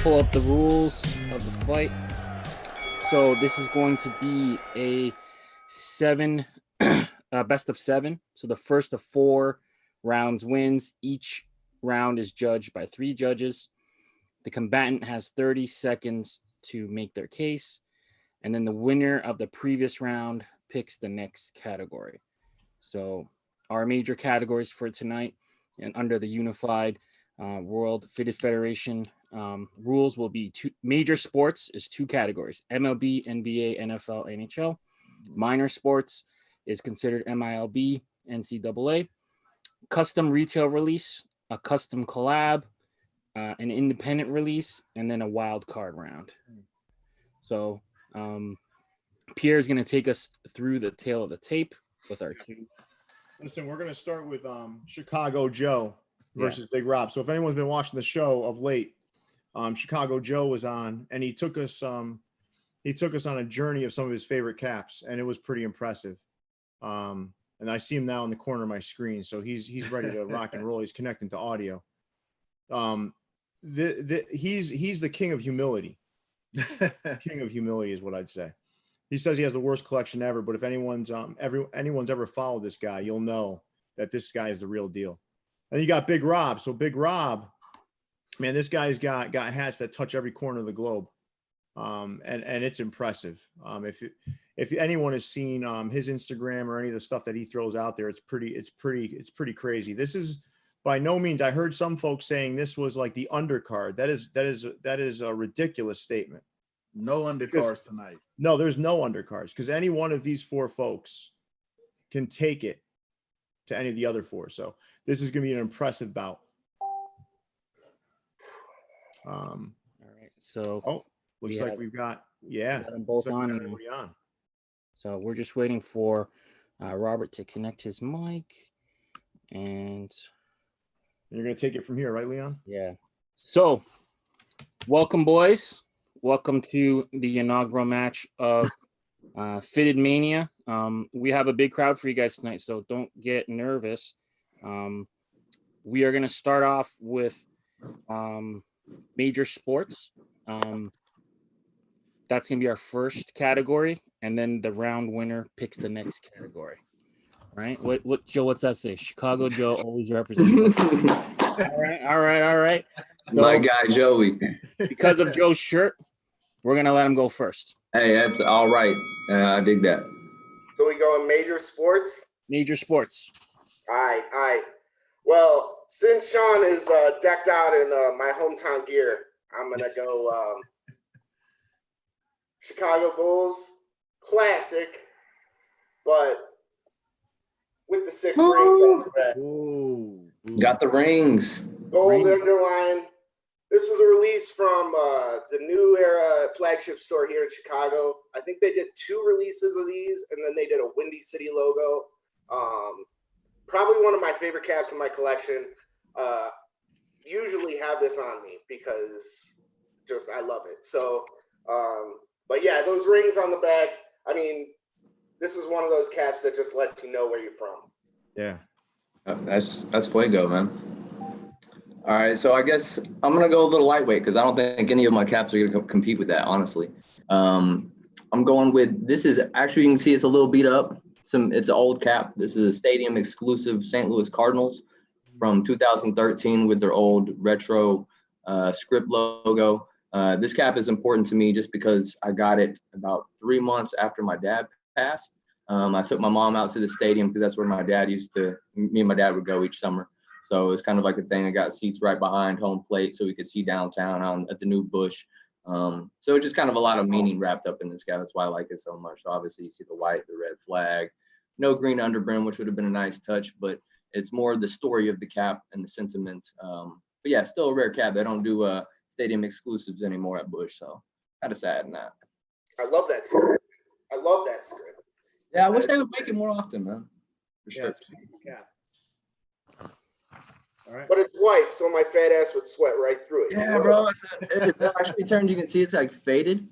pull up the rules of the fight. So this is going to be a best of seven. So the first of 4 rounds wins. Each round is judged by 3 judges. The combatant has 30 seconds to make their case, and then the winner of the previous round picks the next category. So our major categories for tonight, and under the unified World Fitted Federation rules, will be 2 major sports is 2 categories: MLB, NBA, NFL, NHL. Minor sports is considered MILB, NCAA. Custom retail release, a custom collab, an independent release, and then a wild card round. So Pierre is going to take us through the tail of the tape with our 2. Listen, we're going to start with Chicago Joe versus Big Rahb. So if anyone's been watching the show of late, Chicago Joe was on, and he took us on a journey of some of his favorite caps, and it was pretty impressive. And I see him now in the corner of my screen, so he's ready to rock and roll. He's connecting to audio. He's the king of humility. King of humility is what I'd say. He says he has the worst collection ever, but if anyone's ever followed this guy, you'll know that this guy is the real deal. And you got Big Rahb. So Big Rahb, man, this guy's got hats that touch every corner of the globe, and it's impressive. If anyone has seen his Instagram or any of the stuff that he throws out there, it's pretty crazy. This is by no means. I heard some folks saying this was like the undercard. That is a ridiculous statement. No undercards tonight. No, there's no undercards, because any one of these 4 folks can take it to any of the other 4. So this is going to be an impressive bout. All right. So looks like we've got them both on. So we're just waiting for Robert to connect his mic, and you're going to take it from here, right, Leon? Yeah. So welcome, boys. Welcome to the inaugural match of Fitted Mania. We have a big crowd for you guys tonight, so don't get nervous. We are going to start off with major sports. That's going to be our first category, and then the round winner picks the next category. All right? What Joe, what's that say? Chicago Joe always represents. All right. So, my guy, Joey. Because of Joe's shirt, we're going to let him go first. Hey, that's all right. I dig that. So we go in major sports? Major sports. All right. Well, since Shawn is decked out in my hometown gear, I'm going to go Chicago Bulls, classic, but with the 6 rings on the back. Got the rings. Gold underline. This was a release from the New Era flagship store here in Chicago. I think they did 2 releases of these, and then they did a Windy City logo. Probably one of my favorite caps in my collection. Usually have this on me because just I love it. So, but yeah, those rings on the back. I mean, this is one of those caps that just lets you know where you're from. Yeah, that's fuego, man. All right, so I guess I'm gonna go a little lightweight because I don't think any of my caps are gonna compete with that, honestly. I'm going with, this is actually, you can see it's a little beat up. It's an old cap. This is a stadium exclusive St. Louis Cardinals from 2013 with their old retro script logo. This cap is important to me just because I got it about 3 months after my dad passed. I took my mom out to the stadium because that's where me and my dad would go each summer. So it's kind of like a thing. I got seats right behind home plate so we could see downtown at the new Busch. So it's just kind of a lot of meaning wrapped up in this guy. That's why I like it so much. So obviously, you see the white, the red flag, no green underbrim, which would have been a nice touch, but it's more the story of the cap and the sentiment. But yeah, still a rare cap. They don't do stadium exclusives anymore at Busch, so kind of sad in that. I love that script. Yeah, I wish they would make it more often, man. For sure. Yeah, it's a beautiful cap. All right. But it's white, so my fat ass would sweat right through it. Yeah, bro. It's actually turned. You can see it's like faded.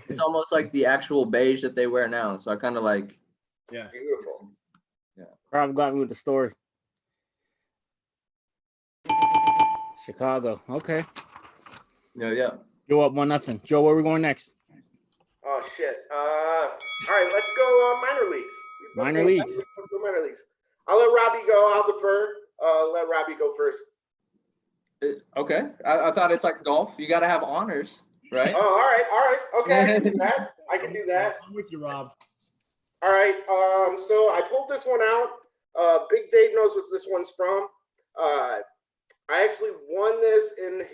It's almost like the actual beige that they wear now. So I kind of like. Yeah. Beautiful. Yeah. Rahb got me with the story. Chicago. Okay. Yeah. Go up 1-0. Joe, where are we going next? Oh shit. All right, let's go minor leagues. Minor leagues. Let's go minor leagues. I'll let Robbie go. I'll defer. Let Robbie go first. Okay. I thought it's like golf. You got to have honors, right? Oh, all right. Okay, I can do that. I'm with you, Rob. All right. So I pulled this one out. Big Dave knows what this one's from. I actually won this in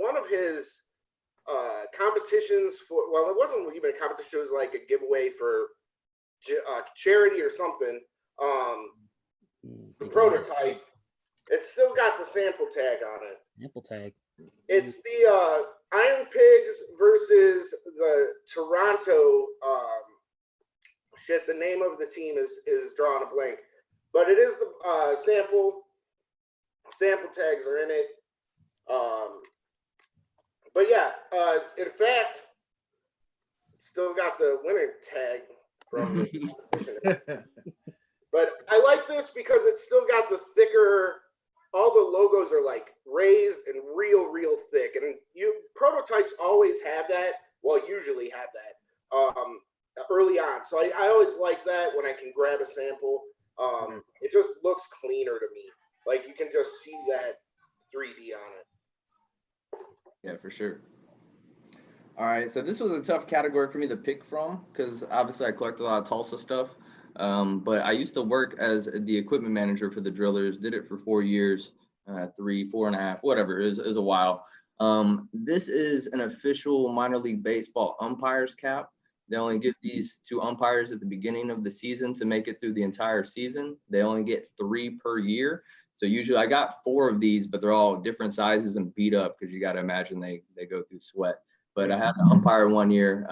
one of his competitions for. Well, it wasn't even a competition. It was like a giveaway for charity or something. The prototype. It's still got the sample tag on it. Sample tag. It's the Iron Pigs versus the Toronto. The name of the team is drawing a blank, but it is the sample. Sample tags are in it. But yeah, in fact, still got the winner tag from the competition. But I like this because it's still got the thicker. All the logos are like raised and real thick, and prototypes always have that. Well, usually have that early on. So I always like that when I can grab a sample. It just looks cleaner to me. Like you can just see that 3D on it. Yeah, for sure. All right, so this was a tough category for me to pick from because obviously I collect a lot of Tulsa stuff. But I used to work as the equipment manager for the Drillers, did it for 4 years, 4.5, whatever, is a while. This is an official minor league baseball umpires cap. They only give these to umpires at the beginning of the season to make it through the entire season. They only get 3 per year. So usually I got 4 of these, but they're all different sizes and beat up because you got to imagine they go through sweat. But I had an umpire 1 year,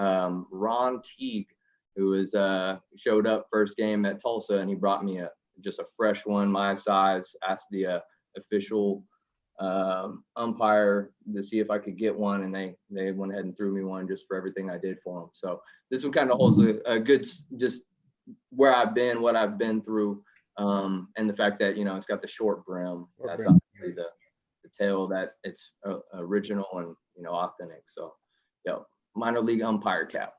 Ron Teague, who was showed up first game at Tulsa, and he brought me just a fresh one, my size. Asked the official umpire to see if I could get one, and they went ahead and threw me one just for everything I did for them. So this one kind of holds a good just where I've been, what I've been through, and the fact that it's got the short brim. That's obviously the tail that it's original and authentic. So minor league umpire cap.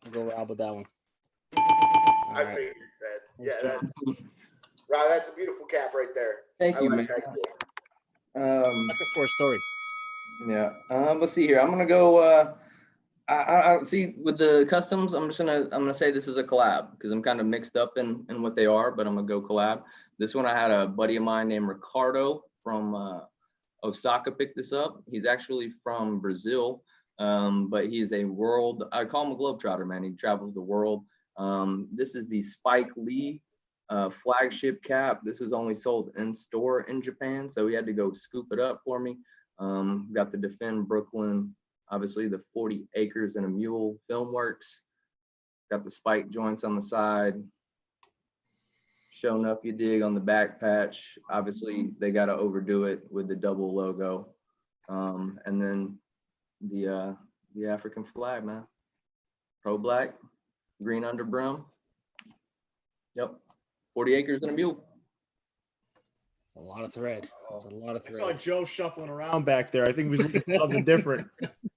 I'll go Rob with that one. I figured that. Yeah, Rob, that's a beautiful cap right there. Thank you, man. Looking for a story. Yeah. Let's see here. I'm gonna go. I see with the customs. I'm gonna say this is a collab because I'm kind of mixed up in what they are, but I'm gonna go collab. This one I had a buddy of mine named Ricardo from Osaka pick this up. He's actually from Brazil. But he's I call him a globetrotter, man. He travels the world. This is the Spike Lee flagship cap. This is only sold in store in Japan, so he had to go scoop it up for me. Got the Defend Brooklyn, obviously the 40 acres and a mule film works. Got the spike joints on the side. Show enough you dig on the back patch. Obviously they got to overdo it with the double logo. And then the African flag, man. Pro black, green under brim. Yep. 40 acres and a mule. A lot of thread. That's a lot of I saw thread. Joe shuffling around back there. I think we was looking for something different.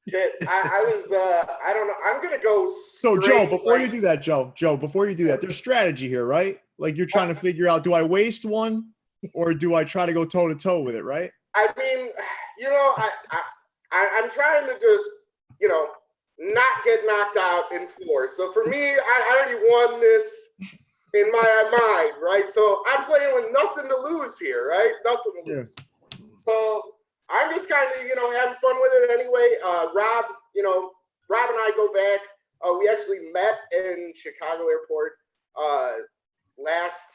Shit, I was I don't know. I'm gonna go. So Joe, before you do that, before you do that, there's strategy here, right? Like you're trying to figure out, do I waste one or do I try to go toe to toe with it, right? I mean, I'm trying to just, not get knocked out in 4. So for me, I already won this in my mind, right? So I'm playing with nothing to lose here, right? Nothing to lose. Yeah. So I'm just kind of, having fun with it anyway. Rob and I go back. We actually met in Chicago airport last.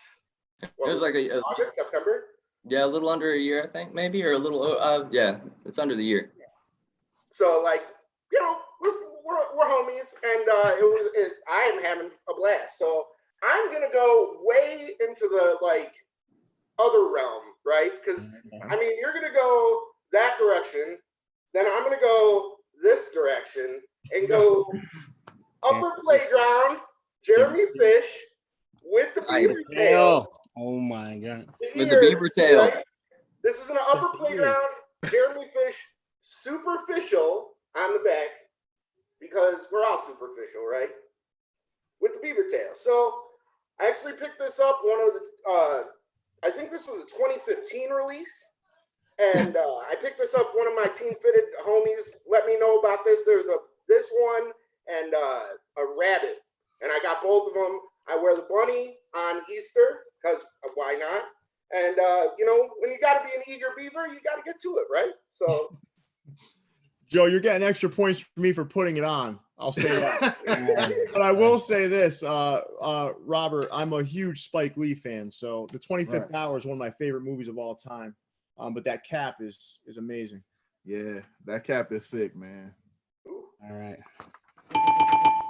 It was like August, September. Yeah, a little under a year, I think, maybe, or a little. Yeah, it's under the year. So we're homies, and I am having a blast. So I'm gonna go way into the other realm, right? Because you're gonna go that direction, then I'm gonna go this direction and go upper playground, Jeremy Fish with the beaver tail. Oh my god. With the beaver tail. Right? This is an upper playground Jeremy Fish superficial on the back because we're all superficial, right? With the beaver tail. So I actually picked this up. I think this was a 2015 release. And I picked this up. One of my Team Fitted homies let me know about this. There's this one and a rabbit. And I got both of them. I wear the bunny on Easter because why not? And, when you got to be an eager beaver, you got to get to it, right? So, Joe, you're getting extra points for me for putting it on. I'll say that. But I will say this, Robert, I'm a huge Spike Lee fan. So the 25th Hour is one of my favorite movies of all time. But that cap is amazing. Yeah, that cap is sick, man. All right.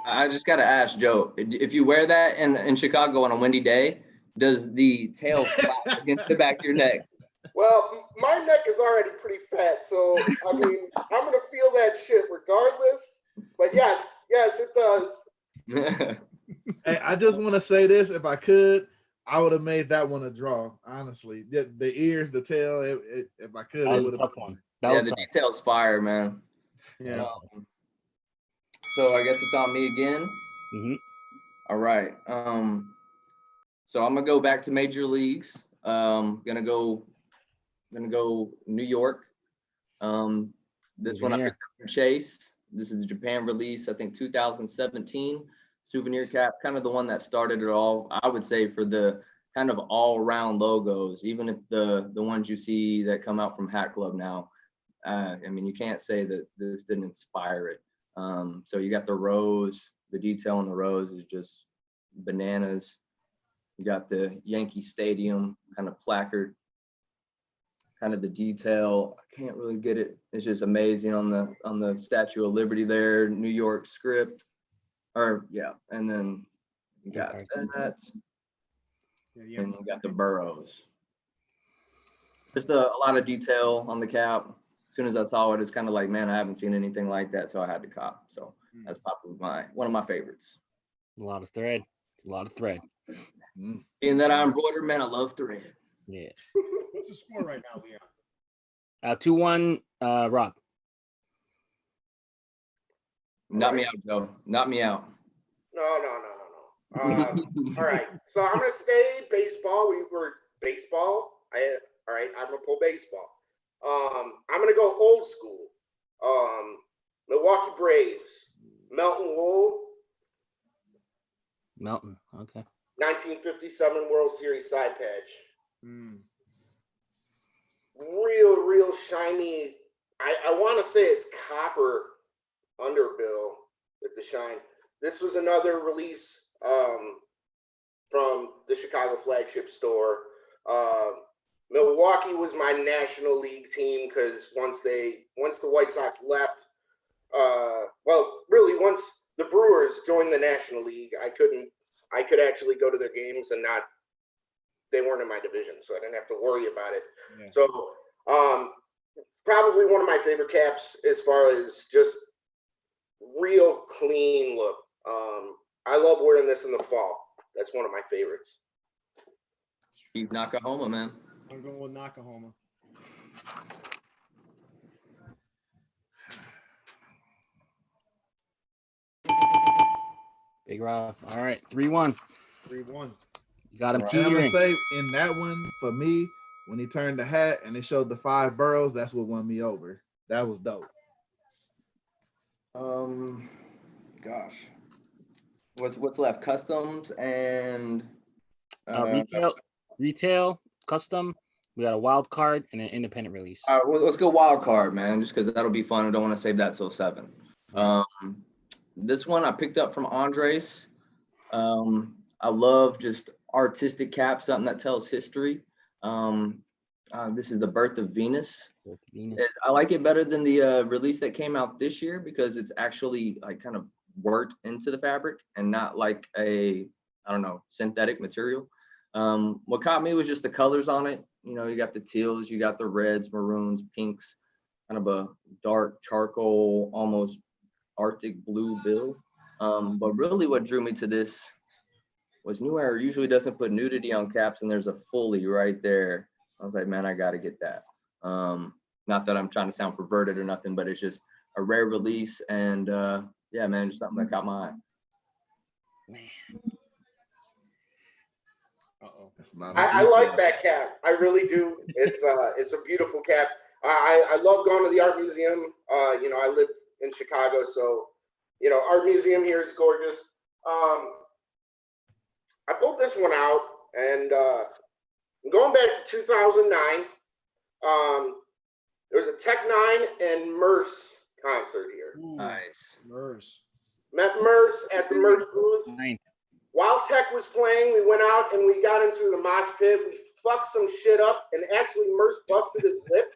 I just got to ask, Joe, if you wear that in Chicago on a windy day, does the tail flap against the back of your neck? well, my neck is already pretty fat. So, I mean, I'm going to feel that shit regardless. But yes, it does. Hey, I just want to say this. If I could, I would have made that one a draw, honestly. The ears, the tail, if I could. That was it a would tough one. That Yeah, was the tough. details fire, man. Yeah. So I guess it's on me again. Mm-hmm. All right. So I'm gonna go back to major leagues. Gonna go New York. This one I picked up from Chase. This is a Japan release, I think 2017 souvenir cap, kind of the one that started it all. I would say for the kind of all-round logos, even if the ones you see that come out from Hat Club now, I mean, you can't say that this didn't inspire it. So you got the rose, the detail in the rose is just bananas. You got the Yankee Stadium kind of placard, kind of the detail. I can't really get it. It's just amazing on the Statue of Liberty there, New York script, and then you got that, and you got the burrows. Just a lot of detail on the cap. As soon as I saw it, it's kind of like, man, I haven't seen anything like that, so I had to cop. So that's probably one of my favorites. A lot of thread. It's a lot of thread. Being that I embroider, man, I love thread. Yeah. What's the score right now, Leon? 2-1, Rob. Knock me out, Joe. Knock me out. No. All right. So I'm going to stay baseball. We were baseball. All right. I'm going to pull baseball. I'm going to go old school. Milwaukee Braves, Melton Wool. Melton. Okay. 1957 World Series side patch. Real shiny. I want to say it's copper underbill with the shine. This was another release from the Chicago flagship store. Milwaukee was my National League team because once the White Sox left, once the Brewers joined the National League, I could actually go to their games and they weren't in my division, so I didn't have to worry about it. Yeah. So probably one of my favorite caps as far as just real clean look. I love wearing this in the fall. That's one of my favorites. Steve Nakahoma, man. I'm going with Nakahoma. Big Rob. All right, 3-1. 3-1. You got him I'm teetering. gonna say in that one for me, when he turned the hat and it showed the 5 boroughs, that's what won me over. That was dope. Gosh, what's left? Customs and retail, custom. We got a wild card and an independent release. All right, well, let's go wild card, man, just because that'll be fun. I don't want to save that till 7. This one I picked up from Andres. I love just artistic cap, something that tells history. This is the Birth of Venus. I like it better than the release that came out this year because it's actually like kind of worked into the fabric and not like a, I don't know, synthetic material. What caught me was just the colors on it. You know, you got the teals, you got the reds, maroons, pinks, kind of a dark charcoal, almost Arctic blue bill. But really what drew me to this was New Era usually doesn't put nudity on caps, and there's a fully right there. I was like, man, I got to get that. Not that I'm trying to sound perverted or nothing, but it's just a rare release. And yeah, man, just something that caught my eye. I like that cap. I really do. It's a beautiful cap. I love going to the art museum. You know, I live in Chicago, so you know, art museum here is gorgeous. I pulled this one out, and going back to 2009. There was a Tech Nine and Merce concert here. Ooh, Nice. Merce. Met Merce at the Merce booth. Nine. While Tech was playing, we went out and we got into the mosh pit. We fucked some shit up, and actually Merce busted his lip.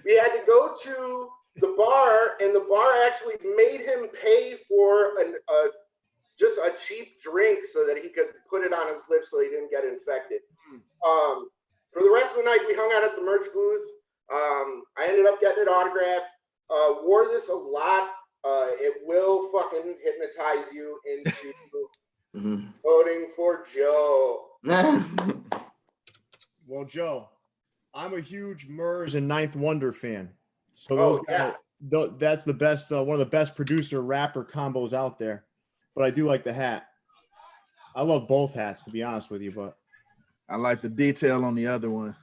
We had to go to the bar, and the bar actually made him pay for just a cheap drink so that he could put it on his lips so he didn't get infected. For the rest of the night, we hung out at the merch booth. I ended up getting it autographed. Wore this a lot. It will fucking hypnotize you into voting for Joe. Well, Joe, I'm a huge Murs and Ninth Wonder fan. So those guys, that's the best, one of the best producer rapper combos out there. But I do like the hat. I love both hats, to be honest with you, but I like the detail on the other one.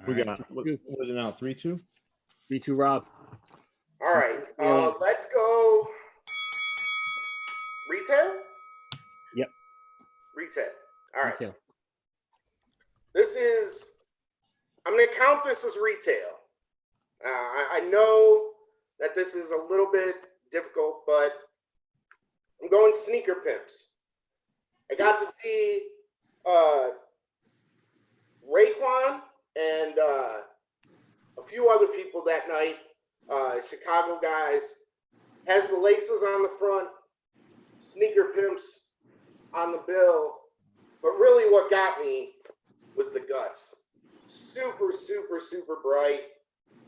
we got what is it now? 3-2? 3-2 Rahb. All right, let's go. Retail? Yep. Retail. All right. Retail. This is, I'm going to count this as retail. I know that this is a little bit difficult, but I'm going sneaker pimps. I got to see Raekwon and a few other people that night, Chicago guys. Has the laces on the front, sneaker pimps on the bill, but really what got me was the guts. Super, super, super bright.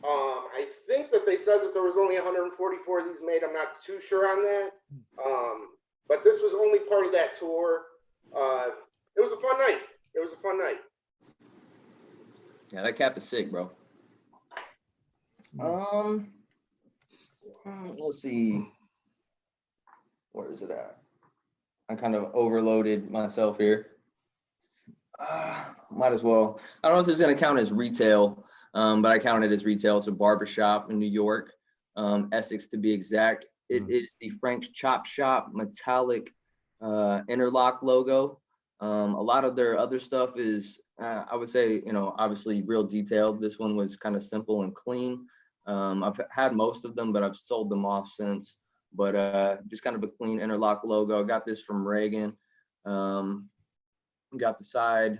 I think that they said that there was only 144 of these made. I'm not too sure on that. But this was only part of that tour. It was a fun night. It was a fun night. Yeah, that cap is sick, bro. Let's see. Where is it at? I kind of overloaded myself here. Might as well. I don't know if this is going to count as retail, but I count it as retail. It's a barbershop in New York, Essex to be exact. It is the Frank's Chop Shop metallic interlock logo. A lot of their other stuff is, I would say, you know, obviously real detailed. This one was kind of simple and clean. I've had most of them, but I've sold them off since. But just kind of a clean interlock logo. I got this from Reagan. Got the side.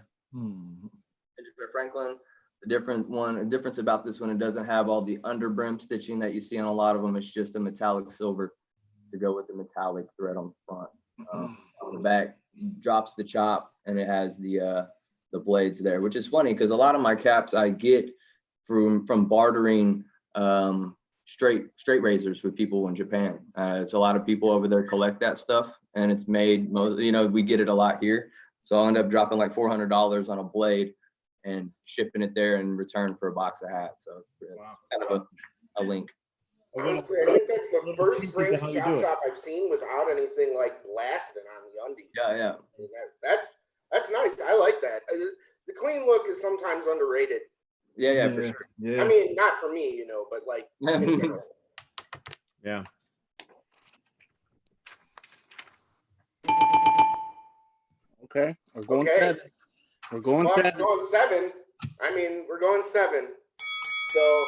Franklin. The difference about this one, it doesn't have all the underbrim stitching that you see on a lot of them. It's just a metallic silver to go with the metallic thread on the front. On the back drops the chop, and it has the blades there, which is funny because a lot of my caps I get from bartering straight razors with people in Japan. It's a lot of people over there collect that stuff, and it's made, you know, we get it a lot here. So I'll end up dropping like $400 on a blade and shipping it there in return for a box of hats. So it's kind of a link. Honestly, I think that's the first Frank's Chop Shop I've seen without anything like blasting on the undies. Yeah. That's nice. I like that. The clean look is sometimes underrated. Yeah, for sure. Yeah. I mean, not for me, you know, but like in general. yeah. Okay, we're going Okay. 7. We're going Well, 7. We're going 7. I mean, we're going 7. So,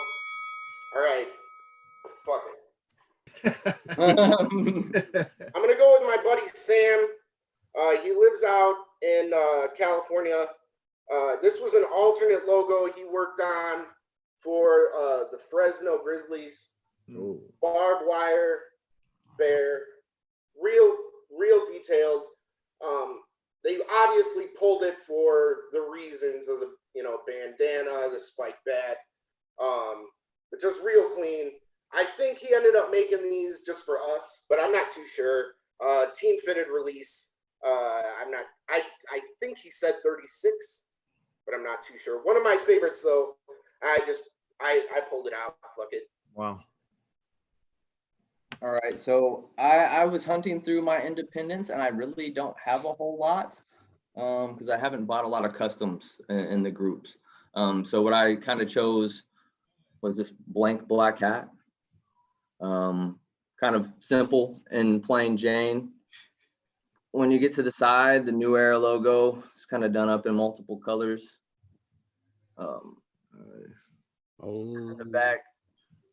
all right. Fuck it. I'm gonna go with my buddy Sam. He lives out in California. This was an alternate logo he worked on for the Fresno Grizzlies. Barbed wire, bear, real detailed. They obviously pulled it for the reasons of the, you know, bandana, the spike bat, but just real clean. I think he ended up making these just for us, but I'm not too sure. Team Fitted release. I think he said 36, but I'm not too sure. One of my favorites though. I pulled it out. Fuck it. Wow. All right, so I was hunting through my independents, and I really don't have a whole lot because I haven't bought a lot of customs in the groups. So what I kind of chose was this blank black hat, kind of simple and plain Jane. When you get to the side, the New Era logo is kind of done up in multiple colors. In the back,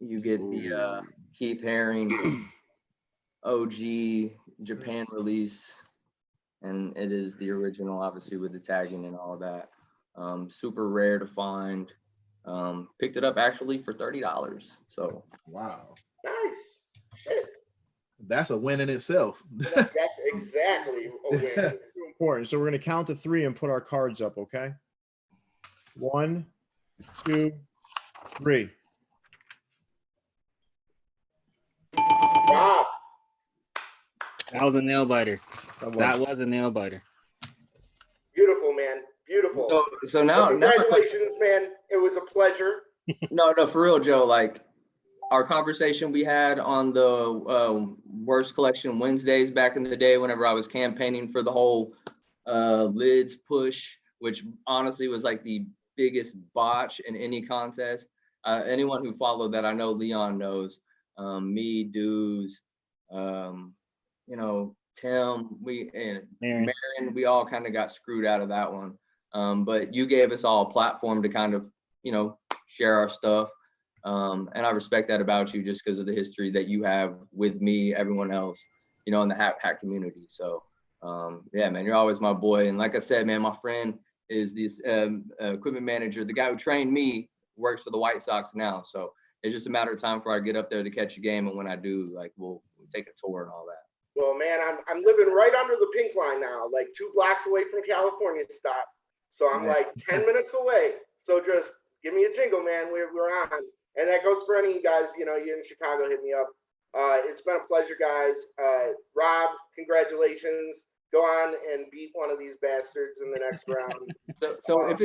you get the Keith Haring OG Japan release, and it is the original, obviously, with the tagging and all of that. Super rare to find. Picked it up actually for $30. So wow, nice shit. That's a win in itself. That's exactly a win. Important. So we're gonna count to 3 and put our cards up. Okay. 1, 2, 3. Wow. That was a nail biter. That was a nail biter. Beautiful, man. Beautiful. So now, congratulations, man. It was a pleasure. No, for real, Joe. Like our conversation we had on the Worst Collection Wednesdays back in the day, whenever I was campaigning for the whole lids push, which honestly was like the biggest botch in any contest. Anyone who followed that, I know Leon knows. Me, Dues, Tim, Marion, we all kind of got screwed out of that one. But you gave us all a platform to kind of, share our stuff. And I respect that about you just because of the history that you have with me, everyone else, in the hat community. So, yeah, man, you're always my boy. And like I said, man, my friend is this equipment manager. The guy who trained me works for the White Sox now. So it's just a matter of time before I get up there to catch a game. And when I do, like, we'll take a tour and all that. Well, man, I'm living right under the pink line now, like 2 blocks away from California stop. So I'm like 10 minutes away. So just give me a jingle, man. We're on. And that goes for any of you guys, you're in Chicago, hit me up. It's been a pleasure, guys. Rahb, congratulations. Go on and beat one of these bastards in the next round. So if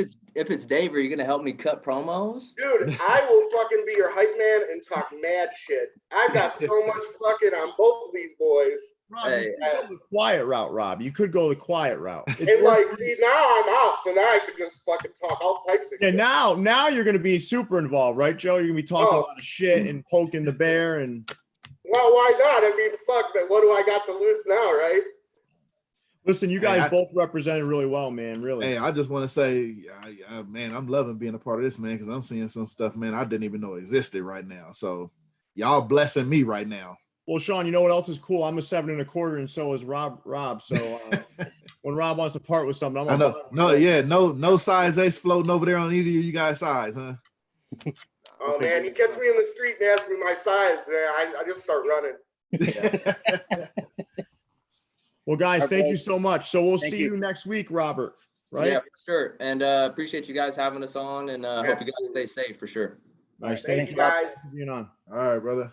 it's Dave, are you gonna help me cut promos? Dude, I will fucking be your hype man and talk mad shit. I got so much fucking on both of these boys. Rob, you could go the quiet route, Rob. You could go the quiet route. And see, now I'm out, so now I can just fucking talk all types of shit. Now you're gonna be super involved, right, Joe? You're gonna be talking a lot of shit and poking the bear and. Well, why not? I mean, fuck, but what do I got to lose now, right? Listen, you guys both represented really well, man. Really. Hey, I just want to say, man, I'm loving being a part of this, man, because I'm seeing some stuff, man, I didn't even know existed right now. So y'all blessing me right now. Well, Shawn, you know what else is cool? I'm a 7 1/4, and so is Rahb. So when Rahb wants to part with something, I'm no size ace floating over there on either of you guys' size, huh? Oh man, you catch me in the street and ask me my size, I just start running. Well, guys, thank you so much. So we'll see you next week, Robert. Right? Yeah, for sure. And appreciate you guys having us on, and hope you guys stay safe for sure. Nice. Thank you, guys. For being on. All right, brother.